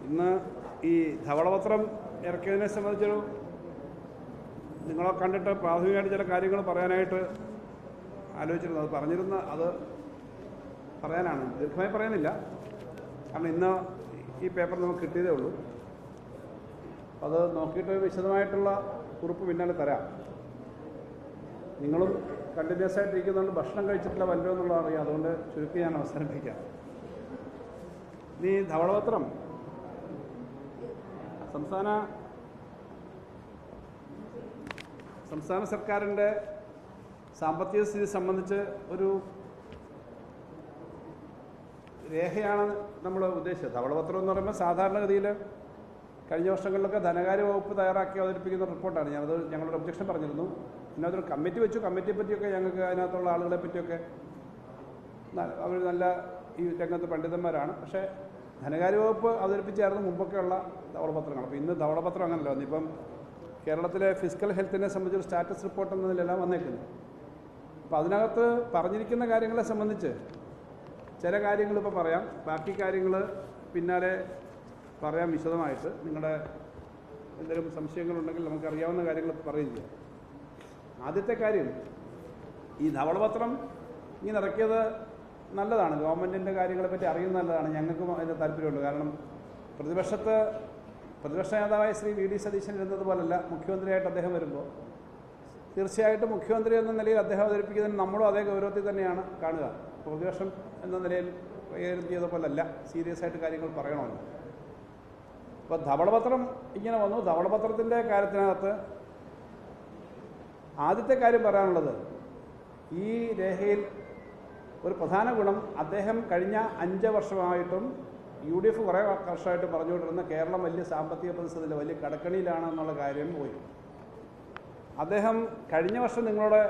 ഇന്ന് ഈ ധവളപത്രം ഇറക്കിയതിനെ സംബന്ധിച്ചൊരു നിങ്ങളെ കണ്ടിട്ട് പ്രാഥമികമായിട്ട് ചില കാര്യങ്ങൾ പറയാനായിട്ട് ആലോചിച്ചിരുന്നു. അത് പറയാനാണ്, ദീർഘമായി പറയാനില്ല. കാരണം ഇന്ന് ഈ പേപ്പർ നമുക്ക് കിട്ടിയതേ ഉള്ളൂ. അത് നോക്കിയിട്ട് വിശദമായിട്ടുള്ള കുറിപ്പ് പിന്നാലെ തരാം. നിങ്ങളും കണ്ടിന്യൂസ് ആയിട്ടിരിക്കുന്നതുകൊണ്ട് ഭക്ഷണം കഴിച്ചിട്ടില്ല വല്ലോ എന്നുള്ളത് അറിയാം. അതുകൊണ്ട് ചുരുക്കി ഞാൻ അവസാനിപ്പിക്കാം. ഇനി ധവളപത്രം സംസ്ഥാന സർക്കാരിൻ്റെ സാമ്പത്തിക സ്ഥിതി സംബന്ധിച്ച് ഒരു രേഖയാണ് നമ്മൾ ഉദ്ദേശിച്ചത്. ധവളപത്രം എന്ന് പറയുമ്പോൾ സാധാരണഗതിയിൽ കഴിഞ്ഞ വർഷങ്ങളിലൊക്കെ ധനകാര്യ വകുപ്പ് തയ്യാറാക്കി അവതരിപ്പിക്കുന്ന റിപ്പോർട്ടാണ്. ഞങ്ങളൊരു ഒബ്ജക്ഷൻ പറഞ്ഞിരുന്നു. പിന്നെ അതൊരു കമ്മിറ്റി വെച്ചു. കമ്മിറ്റിയെ പറ്റിയൊക്കെ ഞങ്ങൾക്ക് അതിനകത്തുള്ള ആളുകളെ പറ്റിയൊക്കെ അവർ നല്ല ഈ രംഗത്ത് പണ്ഡിതന്മാരാണ്. പക്ഷേ ധനകാര്യ വകുപ്പ് അവതരിപ്പിച്ചായിരുന്നു മുമ്പൊക്കെയുള്ള ധവളപത്രങ്ങൾ. അപ്പോൾ ഇന്ന് ധവളപത്രം അങ്ങനല്ല വന്നു. ഇപ്പം കേരളത്തിലെ ഫിസിക്കൽ ഹെൽത്തിനെ സംബന്ധിച്ചൊരു സ്റ്റാറ്റസ് റിപ്പോർട്ട് എന്നതിലെല്ലാം വന്നേക്കുന്നു. അപ്പോൾ അതിനകത്ത് പറഞ്ഞിരിക്കുന്ന കാര്യങ്ങളെ സംബന്ധിച്ച് ചില കാര്യങ്ങൾ ഇപ്പോൾ പറയാം, ബാക്കി കാര്യങ്ങൾ പിന്നാലെ പറയാം വിശദമായിട്ട്. നിങ്ങളുടെ എന്തെങ്കിലും സംശയങ്ങളുണ്ടെങ്കിൽ നമുക്കറിയാവുന്ന കാര്യങ്ങൾ പറയുകയും ചെയ്യാം. ആദ്യത്തെ കാര്യം, ഈ ധവളപത്രം ഇങ്ങനെ ഇറക്കിയത് നല്ലതാണ്. ഗവൺമെൻറ്റിൻ്റെ കാര്യങ്ങളെപ്പറ്റി അറിയുന്നത് നല്ലതാണ്. ഞങ്ങൾക്കും അതിന് താല്പര്യമുണ്ട്. കാരണം പ്രതിപക്ഷ നേതാവായ ശ്രീ വി ഡി സതീശൻ ഇരുന്നതുപോലല്ല മുഖ്യമന്ത്രിയായിട്ട് അദ്ദേഹം വരുമ്പോൾ തീർച്ചയായിട്ടും മുഖ്യമന്ത്രി എന്ന നിലയിൽ അദ്ദേഹം അവതരിപ്പിക്കുന്നതിന് നമ്മളും അതേ ഗൗരവത്തിൽ തന്നെയാണ് കാണുക. പ്രതിപക്ഷം എന്ന നിലയിൽ കൈകാര്യം ചെയ്ത പോലല്ല, സീരിയസ് ആയിട്ട് കാര്യങ്ങൾ പറയണമല്ലോ. അപ്പോൾ ധവളപത്രം ഇങ്ങനെ വന്നു. ധവളപത്രത്തിൻ്റെ കാര്യത്തിനകത്ത് ആദ്യത്തെ കാര്യം പറയാനുള്ളത്, ഈ രേഖയിൽ ഒരു പ്രധാന ഗുണം, അദ്ദേഹം കഴിഞ്ഞ 5 വർഷമായിട്ടും UDF കുറേ വർഷമായിട്ട് പറഞ്ഞുകൊണ്ടിരുന്ന കേരളം വലിയ സാമ്പത്തിക പ്രതിസന്ധിയിൽ വലിയ കടക്കണിയിലാണ് എന്നുള്ള കാര്യം പോയി. അദ്ദേഹം കഴിഞ്ഞ വർഷം നിങ്ങളോട്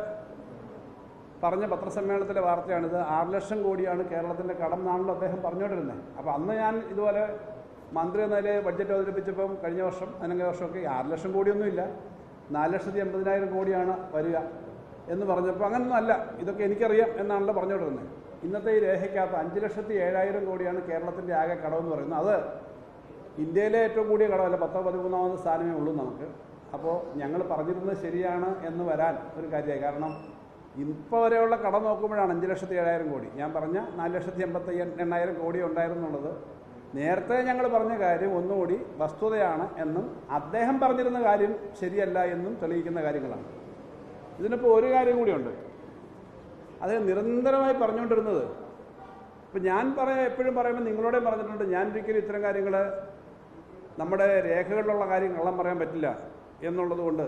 പറഞ്ഞ പത്രസമ്മേളനത്തിലെ വാർത്തയാണിത്. 6 ലക്ഷം കോടിയാണ് കേരളത്തിൻ്റെ കടം എന്നാണല്ലോ അദ്ദേഹം പറഞ്ഞുകൊണ്ടിരുന്നത്. അപ്പോൾ അന്ന് ഞാൻ ഇതുപോലെ മന്ത്രി എന്ന നിലയിൽ ബഡ്ജറ്റ് അവതരിപ്പിച്ചപ്പം കഴിഞ്ഞ വർഷം അതിനൊക്കെ വർഷമൊക്കെ 6 ലക്ഷം കോടിയൊന്നുമില്ല, 4,80,000 കോടിയാണ് വരിക എന്ന് പറഞ്ഞപ്പോൾ അങ്ങനൊന്നും അല്ല, ഇതൊക്കെ എനിക്കറിയാം എന്നാണല്ലോ പറഞ്ഞുകൊണ്ടിരുന്നത്. ഇന്നത്തെ ഈ രേഖയ്ക്കകത്ത് 5,07,000 കോടിയാണ് കേരളത്തിൻ്റെ ആകെ കടമെന്ന് പറയുന്നത്. അത് ഇന്ത്യയിലെ ഏറ്റവും കൂടിയ കടമല്ല, 10-13ാമത് സ്ഥാനമേ ഉള്ളൂ നമുക്ക്. അപ്പോൾ ഞങ്ങൾ പറഞ്ഞിരുന്നത് ശരിയാണ് എന്ന് വരാൻ ഒരു കാര്യമായി. കാരണം ഇപ്പോൾ വരെയുള്ള കടം നോക്കുമ്പോഴാണ് 5,07,000 കോടി. ഞാൻ പറഞ്ഞ 4,88,000 കോടി ഉണ്ടായിരുന്നുള്ളത്. നേരത്തെ ഞങ്ങൾ പറഞ്ഞ കാര്യം ഒന്നുകൂടി വസ്തുതയാണ് എന്നും അദ്ദേഹം പറഞ്ഞിരുന്ന കാര്യം ശരിയല്ല എന്നും തെളിയിക്കുന്ന കാര്യങ്ങളാണ്. ഇതിനിപ്പോൾ ഒരു കാര്യം കൂടിയുണ്ട്. അദ്ദേഹം നിരന്തരമായി പറഞ്ഞുകൊണ്ടിരുന്നത്, ഇപ്പം ഞാൻ എപ്പോഴും പറയുമ്പോൾ നിങ്ങളോടെയും പറഞ്ഞിട്ടുണ്ട്, ഞാൻ ഒരിക്കലും ഇത്തരം കാര്യങ്ങൾ നമ്മുടെ രേഖകളിലുള്ള കാര്യം കള്ളം പറയാൻ പറ്റില്ല എന്നുള്ളത് കൊണ്ട്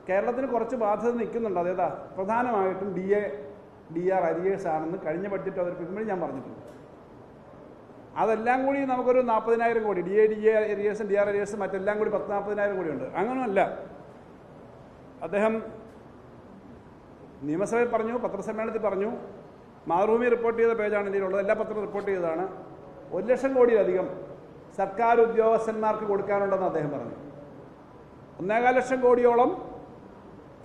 കേരളത്തിന് കുറച്ച് ബാധ്യത നിൽക്കുന്നുണ്ട്. അതേതാ, പ്രധാനമായിട്ടും DAR അരിയേഴ്സ് ആണെന്ന് കഴിഞ്ഞ ബഡ്ജറ്റ് അവതരിപ്പിക്കുമ്പോഴും ഞാൻ പറഞ്ഞിട്ടുണ്ട്. അതെല്ലാം കൂടി നമുക്കൊരു 40,000 കോടി, DA അരിയേഴ്സും DR അരിയേഴ്സും മറ്റെല്ലാം കൂടി 10-40,000 കോടിയുണ്ട്. അങ്ങനെയല്ല. അദ്ദേഹം നിയമസഭയിൽ പറഞ്ഞു, പത്രസമ്മേളനത്തിൽ പറഞ്ഞു, മാതൃഭൂമി റിപ്പോർട്ട് ചെയ്ത പേജാണ് ഇതിലുള്ളത്, എല്ലാ പത്രവും റിപ്പോർട്ട് ചെയ്തതാണ്. 1 ലക്ഷം കോടിയിലധികം സർക്കാർ ഉദ്യോഗസ്ഥന്മാർക്ക് കൊടുക്കാനുണ്ടെന്ന് അദ്ദേഹം പറഞ്ഞു. 1.25 ലക്ഷം കോടിയോളം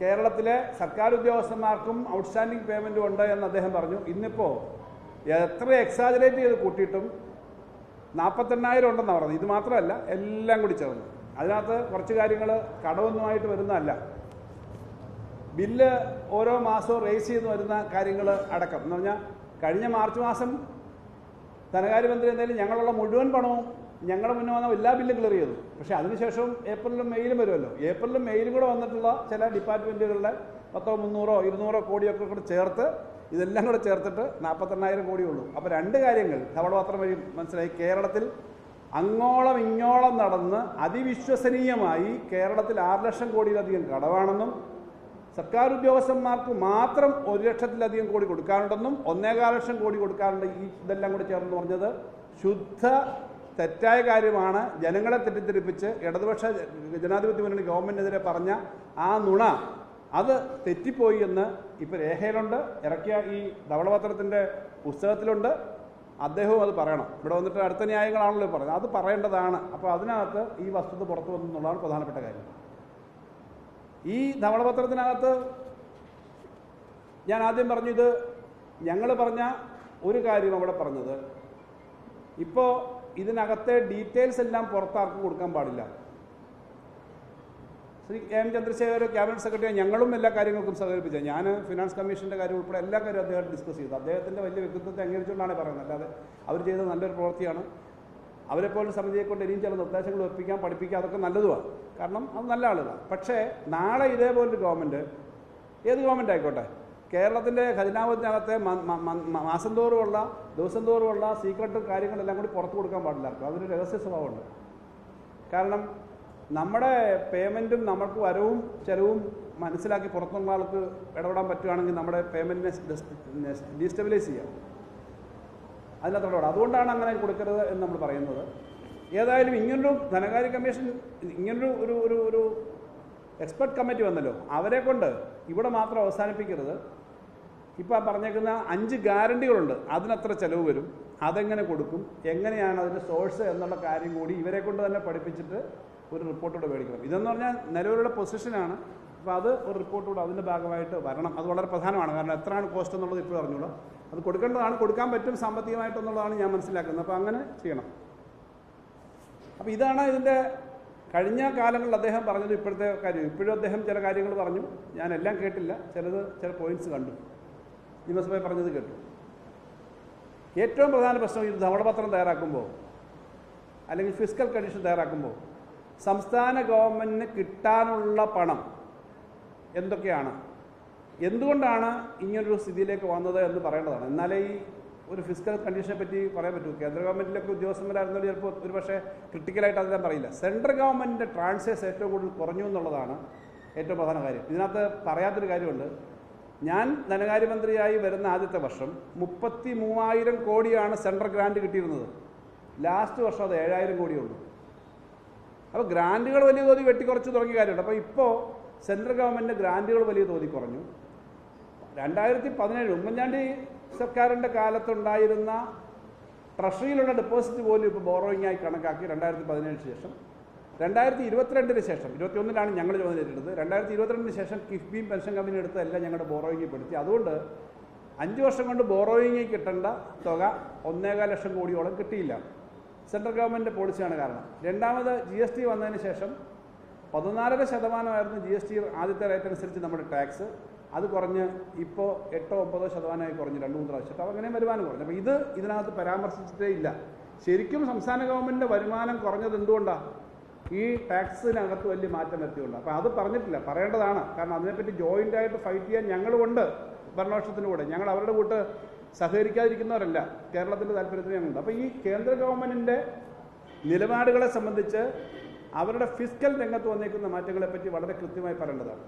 കേരളത്തിലെ സർക്കാർ ഉദ്യോഗസ്ഥന്മാർക്കും ഔട്ട്സ്റ്റാൻഡിംഗ് പേയ്മെൻറ്റും ഉണ്ട് എന്ന് അദ്ദേഹം പറഞ്ഞു. ഇന്നിപ്പോൾ എത്ര എക്സാജറേറ്റ് ചെയ്ത് കൂട്ടിയിട്ടും 48,000 ഉണ്ടെന്നാണ് പറഞ്ഞത്. ഇത് മാത്രമല്ല, എല്ലാം കൂടി ചേർന്ന് അതിനകത്ത് കുറച്ച് കാര്യങ്ങൾ കടമൊന്നുമായിട്ട് വരുന്നതല്ല, ബില്ല് ഓരോ മാസവും റേസ് ചെയ്ത് വരുന്ന കാര്യങ്ങൾ അടക്കം. എന്ന് പറഞ്ഞാൽ കഴിഞ്ഞ മാർച്ച് മാസം ധനകാര്യമന്ത്രി എന്തായാലും ഞങ്ങളുള്ള മുഴുവൻ പണവും ഞങ്ങളുടെ മുന്നേ വന്ന എല്ലാ ബില്ലും ക്ലിയർ ചെയ്തു. പക്ഷേ അതിനുശേഷം ഏപ്രിലും മെയിലും വരുമല്ലോ, ഏപ്രിലും മെയിലും കൂടെ വന്നിട്ടുള്ള ചില ഡിപ്പാർട്ട്മെൻറ്റുകളുടെ 100-300-200 കോടിയൊക്കെ കൂടെ ചേർത്ത് ഇതെല്ലാം കൂടെ ചേർത്തിട്ട് 48,000 കോടിയുള്ളൂ. അപ്പോൾ 2 കാര്യങ്ങൾ ധവളപത്രം വഴി മനസ്സിലായി. കേരളത്തിൽ അങ്ങോളം ഇങ്ങോളം നടന്ന് അതിവിശ്വസനീയമായി കേരളത്തിൽ 6 ലക്ഷം കോടിയിലധികം കടമാണെന്നും സർക്കാർ ഉദ്യോഗസ്ഥന്മാർക്ക് മാത്രം 1 ലക്ഷത്തിലധികം കോടി കൊടുക്കാനുണ്ടെന്നും 1.25 ലക്ഷം കോടി കൊടുക്കാനുണ്ട്. ഇതെല്ലാം കൂടി ചേർന്ന് പറഞ്ഞത് ശുദ്ധ തെറ്റായ കാര്യമാണ്. ജനങ്ങളെ തെറ്റിദ്ധരിപ്പിച്ച് ഇടതുപക്ഷ ജനാധിപത്യ മുന്നണി ഗവൺമെൻറ്റിനെതിരെ പറഞ്ഞ ആ നുണ അത് തെറ്റിപ്പോയി എന്ന് ഇപ്പോൾ രേഖയിലുണ്ട്. ഇറക്കിയ ഈ ധവളപത്രത്തിൻ്റെ പുസ്തകത്തിലുണ്ട്. അദ്ദേഹവും അത് പറയണം. ഇവിടെ വന്നിട്ട് അടുത്ത ന്യായങ്ങളാണല്ലോ പറയുന്നത്, അത് പറയേണ്ടതാണ്. അപ്പോൾ അതിനകത്ത് ഈ വസ്തുത പുറത്തു വന്നു എന്നുള്ളതാണ് പ്രധാനപ്പെട്ട കാര്യം. ഈ ധവളപത്രത്തിനകത്ത് ഞാൻ ആദ്യം പറഞ്ഞു, ഇത് ഞങ്ങൾ പറഞ്ഞ ഒരു കാര്യം അവിടെ പറഞ്ഞത്, ഇപ്പോൾ ഇതിനകത്തെ ഡീറ്റെയിൽസ് എല്ലാം പുറത്താർക്കും കൊടുക്കാൻ പാടില്ല. Shri M Chandrasekhar cabinet secretary ഞങ്ങളും എല്ലാ കാര്യങ്ങൾക്കും സഹകരിപ്പിച്ചത്. ഞാൻ ഫിനാൻസ് കമ്മീഷൻ്റെ കാര്യം ഉൾപ്പെടെ എല്ലാ കാര്യവും അദ്ദേഹം ഡിസ്കസ് ചെയ്തു. അദ്ദേഹത്തിൻ്റെ വലിയ വ്യക്തിത്വത്തെ അംഗീകരിച്ചുകൊണ്ടാണ് പറയുന്നത്. അല്ലാതെ അവർ ചെയ്തത് നല്ലൊരു പ്രവൃത്തിയാണ്. അവരെപ്പോലും സമിതിയെ കൊണ്ട് ഇനിയും ചില നിർദ്ദേശങ്ങൾ ഒപ്പിക്കാൻ പഠിപ്പിക്കുക അതൊക്കെ നല്ലതുമാണ്. കാരണം അത് നല്ല ആളുകളാണ്. പക്ഷേ നാളെ ഇതേപോലൊരു ഗവൺമെൻറ്, ഏത് ഗവൺമെൻറ് ആയിക്കോട്ടെ, കേരളത്തിൻ്റെ ഖജനാവിനകത്തെ മാസം തോറുമുള്ള ദിവസം തോറുമുള്ള സീക്രട്ട് കാര്യങ്ങളെല്ലാം കൂടി പുറത്തു കൊടുക്കാൻ പാടില്ല. അതൊരു രഹസ്യ സ്വഭാവമുണ്ട്. കാരണം നമ്മുടെ പേയ്മെൻറ്റും നമുക്ക് വരവും ചെലവും മനസ്സിലാക്കി പുറത്തുള്ള ആൾക്ക് ഇടപെടാൻ പറ്റുകയാണെങ്കിൽ നമ്മുടെ പേയ്മെൻറ്റിനെ ഡീസ്റ്റെബിലൈസ് ചെയ്യാം. അതിനകത്ത് ഇടപെടാം. അതുകൊണ്ടാണ് അങ്ങനെ കൊടുക്കരുത് എന്ന് നമ്മൾ പറയുന്നത്. ഏതായാലും ഇങ്ങനൊരു ധനകാര്യ കമ്മീഷൻ, ഇങ്ങനൊരു ഒരു ഒരു ഒരു എക്സ്പെർട്ട് കമ്മിറ്റി വന്നല്ലോ, അവരെ കൊണ്ട് ഇവിടെ മാത്രം അവസാനിപ്പിക്കരുത്. ഇപ്പോൾ പറഞ്ഞേക്കുന്ന 5 ഗ്യാരണ്ടികളുണ്ട്. അതിനത്ര ചിലവ് വരും, അതെങ്ങനെ കൊടുക്കും, എങ്ങനെയാണ് അതിൻ്റെ സോഴ്സ് എന്നുള്ള കാര്യം കൂടി ഇവരെ കൊണ്ട് തന്നെ പഠിപ്പിച്ചിട്ട് ഒരു റിപ്പോർട്ടൂടെ മേടിക്കണം. ഇതെന്ന് പറഞ്ഞാൽ നിലവിലുള്ള പൊസിഷനാണ്. അപ്പോൾ അത് ഒരു റിപ്പോർട്ടൂടെ അതിൻ്റെ ഭാഗമായിട്ട് വരണം. അത് വളരെ പ്രധാനമാണ്. കാരണം എത്രയാണ് കോസ്റ്റ് എന്നുള്ളത് ഇപ്പോൾ അറിഞ്ഞൂടാ. അത് കൊടുക്കേണ്ടതാണ്, കൊടുക്കാൻ പറ്റും സാമ്പത്തികമായിട്ടെന്നുള്ളതാണ് ഞാൻ മനസ്സിലാക്കുന്നത്. അപ്പോൾ അങ്ങനെ ചെയ്യണം. അപ്പോൾ ഇതാണ് ഇതിൻ്റെ കഴിഞ്ഞ കാലങ്ങളിൽ അദ്ദേഹം പറഞ്ഞത്. ഇപ്പോഴത്തെ കാര്യം ഇപ്പോഴും അദ്ദേഹം ചില കാര്യങ്ങൾ പറഞ്ഞു. ഞാനെല്ലാം കേട്ടില്ല, ചില പോയിന്റ്സ് കണ്ടു. നിയമസഭയിൽ പറഞ്ഞത് കേട്ടു. ഏറ്റവും പ്രധാന പ്രശ്നം ഇത് ധവളപത്രം തയ്യാറാക്കുമ്പോൾ അല്ലെങ്കിൽ ഫിസ്ക്കൽ കണ്ടീഷൻ തയ്യാറാക്കുമ്പോൾ സംസ്ഥാന ഗവൺമെൻറ്റിന് കിട്ടാനുള്ള പണം എന്തൊക്കെയാണ്, എന്തുകൊണ്ടാണ് ഇങ്ങനൊരു സ്ഥിതിയിലേക്ക് വന്നത് എന്ന് പറയേണ്ടതാണ്. എന്നാലേ ഈ ഒരു ഫിസ്ക്കൽ കണ്ടീഷനെ പറ്റി പറയാൻ പറ്റൂ. കേന്ദ്ര ഗവൺമെൻറ്റിലൊക്കെ ഉദ്യോഗസ്ഥന്മാരായിരുന്നവർ ചിലപ്പോൾ ഒരു പക്ഷേ ക്രിട്ടിക്കലായിട്ട് അതെല്ലാം പറയില്ല. സെൻട്രൽ ഗവൺമെൻറ്റിൻ്റെ ട്രാൻസ്ഫേഴ്സ് ഏറ്റവും കൂടുതൽ കുറഞ്ഞു എന്നുള്ളതാണ് ഏറ്റവും പ്രധാന കാര്യം. ഇതിനകത്ത് പറയാത്തൊരു കാര്യമുണ്ട്. ഞാൻ ധനകാര്യമന്ത്രിയായി വരുന്ന ആദ്യത്തെ വർഷം 33,000 കോടിയാണ് സെൻട്രൽ ഗ്രാൻറ്റ് കിട്ടിയിരുന്നത്. ലാസ്റ്റ് വർഷം അത് 7,000 കോടിയുള്ളൂ. അപ്പോൾ ഗ്രാൻറ്റുകൾ വലിയ തോതിൽ വെട്ടിക്കുറച്ച് തുടങ്ങിയ കാര്യമുണ്ട്. അപ്പോൾ ഇപ്പോൾ സെൻട്രൽ ഗവൺമെൻറ്റിൻ്റെ ഗ്രാൻറ്റുകൾ വലിയ തോതിൽ കുറഞ്ഞു. 2017 ഉമ്മൻചാണ്ടി സർക്കാരിൻ്റെ കാലത്തുണ്ടായിരുന്ന ട്രഷറിയിലുള്ള ഡെപ്പോസിറ്റ് പോലും ഇപ്പോൾ ബോറോയിങ്ങായി കണക്കാക്കി 2017 ശേഷം 2022 ശേഷം 21 ഞങ്ങൾ ചുമതലയേറ്റെടുത്തത്. 2022 ശേഷം കിഫ്ബിയും പെൻഷൻ കമ്പനി എടുത്തതെല്ലാം ഞങ്ങളുടെ ബോറോയിങ്ങിൽ പെടുത്തി. അതുകൊണ്ട് 5 വർഷം കൊണ്ട് ബോറോയിങ്ങിൽ കിട്ടേണ്ട തുക 1.25 ലക്ഷം കോടിയോളം കിട്ടിയില്ല. സെൻട്രൽ ഗവൺമെൻറ്റിൻ്റെ പോളിസിയാണ് കാരണം. രണ്ടാമത് GST വന്നതിന് ശേഷം 14% GST ആദ്യത്തെ റേറ്റ് അനുസരിച്ച് നമ്മുടെ ടാക്സ്. അത് കുറഞ്ഞ് ഇപ്പോൾ 8-9% കുറഞ്ഞ് 2-3 പ്രാവശ്യം. അപ്പോൾ അങ്ങനെ വരുമാനം കുറഞ്ഞു. അപ്പോൾ ഇതിനകത്ത് പരാമർശിച്ചിട്ടേ ഇല്ല. ശരിക്കും സംസ്ഥാന ഗവൺമെൻറ്റിൻ്റെ വരുമാനം കുറഞ്ഞത് എന്തുകൊണ്ടാണ്? ഈ ടാക്സിനകത്ത് വലിയ മാറ്റം വരുത്തിയുണ്ട്. അപ്പോൾ അത് പറഞ്ഞിട്ടില്ല, പറയേണ്ടതാണ്. കാരണം അതിനെപ്പറ്റി ജോയിൻ്റായിട്ട് ഫൈറ്റ് ചെയ്യാൻ ഞങ്ങളുമുണ്ട് ഭരണപക്ഷത്തിൻ്റെ കൂടെ. ഞങ്ങൾ അവരുടെ കൂട്ട് സഹകരിക്കാതിരിക്കുന്നവരല്ല. കേരളത്തിൻ്റെ താല്പര്യത്തിന് ഞങ്ങളുണ്ട്. അപ്പോൾ ഈ കേന്ദ്ര ഗവൺമെൻറ്റിൻ്റെ നിലപാടുകളെ സംബന്ധിച്ച് അവരുടെ ഫിസ്ക്കൽ രംഗത്ത് വന്നേക്കുന്ന മാറ്റങ്ങളെപ്പറ്റി വളരെ കൃത്യമായി പറയേണ്ടതാണ്.